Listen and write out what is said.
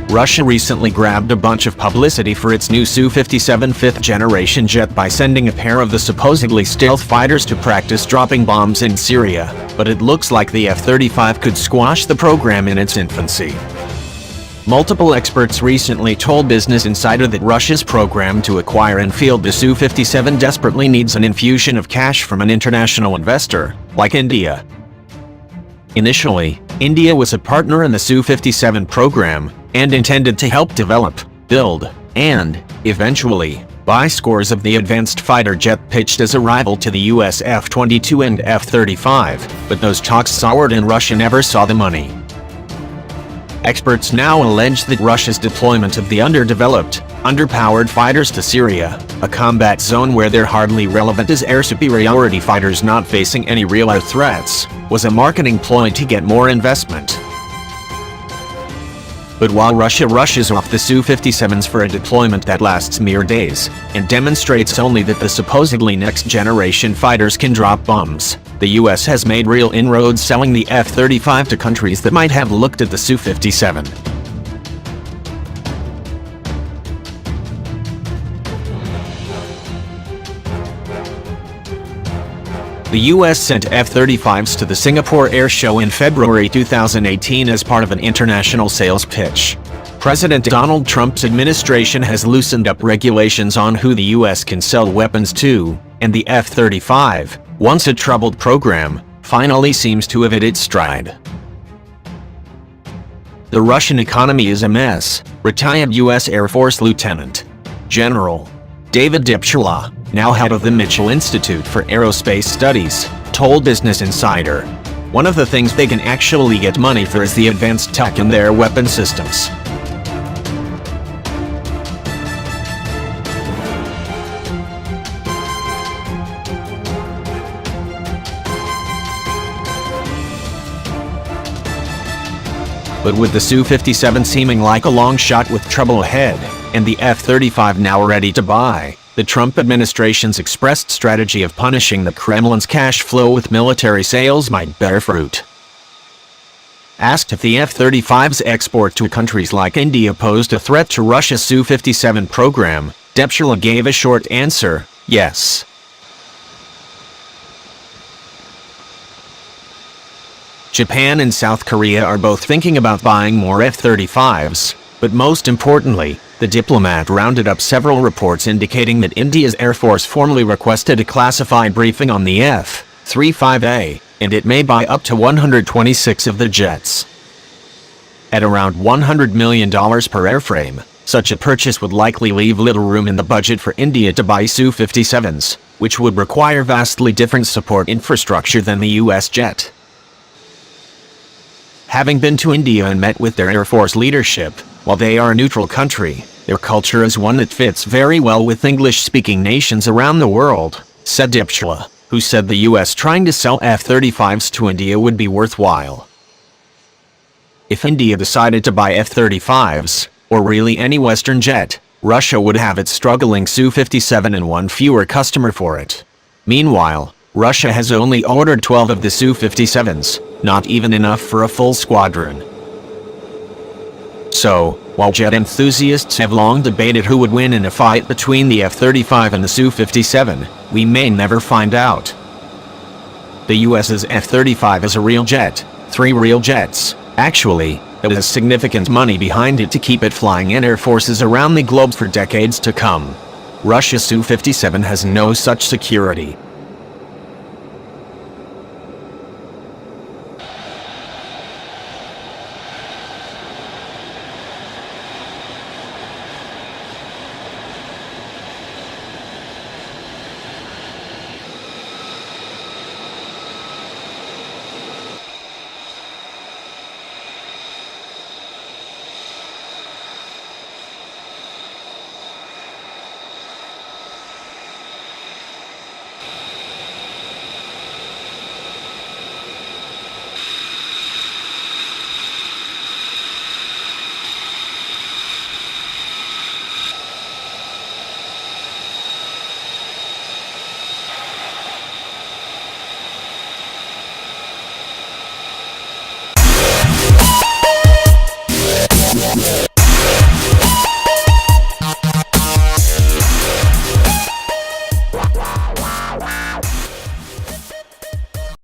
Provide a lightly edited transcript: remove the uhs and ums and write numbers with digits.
Russia recently grabbed a bunch of publicity for its new Su-57 fifth-generation jet by sending a pair of the supposedly stealth fighters to practice dropping bombs in Syria, but it looks like the F-35 could squash the program in its infancy. Multiple experts recently told Business Insider that Russia's program to acquire and field the Su-57 desperately needs an infusion of cash from an international investor, like India. Initially, India was a partner in the Su-57 program and intended to help develop, build, and, eventually, buy scores of the advanced fighter jet pitched as a rival to the US F-22 and F-35, but those talks soured and Russia never saw the money. Experts now allege that Russia's deployment of the underdeveloped, underpowered fighters to Syria, a combat zone where they're hardly relevant as air superiority fighters not facing any real air threats, was a marketing ploy to get more investment. But while Russia rushes off the Su-57s for a deployment that lasts mere days, and demonstrates only that the supposedly next-generation fighters can drop bombs, the US has made real inroads selling the F-35 to countries that might have looked at the Su-57. The US sent F-35s to the Singapore Air Show in February 2018 as part of an international sales pitch. President Donald Trump's administration has loosened up regulations on who the US can sell weapons to, and the F-35, once a troubled program, finally seems to have hit its stride. The Russian economy is a mess, retired US Air Force Lieutenant General David Dipchula, now head of the Mitchell Institute for Aerospace Studies, told Business Insider. One of the things they can actually get money for is the advanced tech in their weapon systems. But with the Su-57 seeming like a long shot with trouble ahead, and the F-35 now ready to buy, the Trump administration's expressed strategy of punishing the Kremlin's cash flow with military sales might bear fruit. Asked if the F-35's export to countries like India posed a threat to Russia's Su-57 program, Dipchula gave a short answer: yes. Japan and South Korea are both thinking about buying more F-35s, but most importantly, the diplomat rounded up several reports indicating that India's Air Force formally requested a classified briefing on the F-35A, and it may buy up to 126 of the jets. At around $100 million per airframe, such a purchase would likely leave little room in the budget for India to buy Su-57s, which would require vastly different support infrastructure than the US jet. Having been to India and met with their Air Force leadership, while they are a neutral country, their culture is one that fits very well with English-speaking nations around the world, said Dipchula, who said the US trying to sell F-35s to India would be worthwhile. If India decided to buy F-35s, or really any Western jet, Russia would have its struggling Su-57 and one fewer customer for it. Meanwhile, Russia has only ordered 12 of the Su-57s, not even enough for a full squadron. So, while jet enthusiasts have long debated who would win in a fight between the F-35 and the Su-57, we may never find out. The US's F-35 is a real jet, 3 real jets, actually, that has significant money behind it to keep it flying in air forces around the globe for decades to come. Russia's Su-57 has no such security.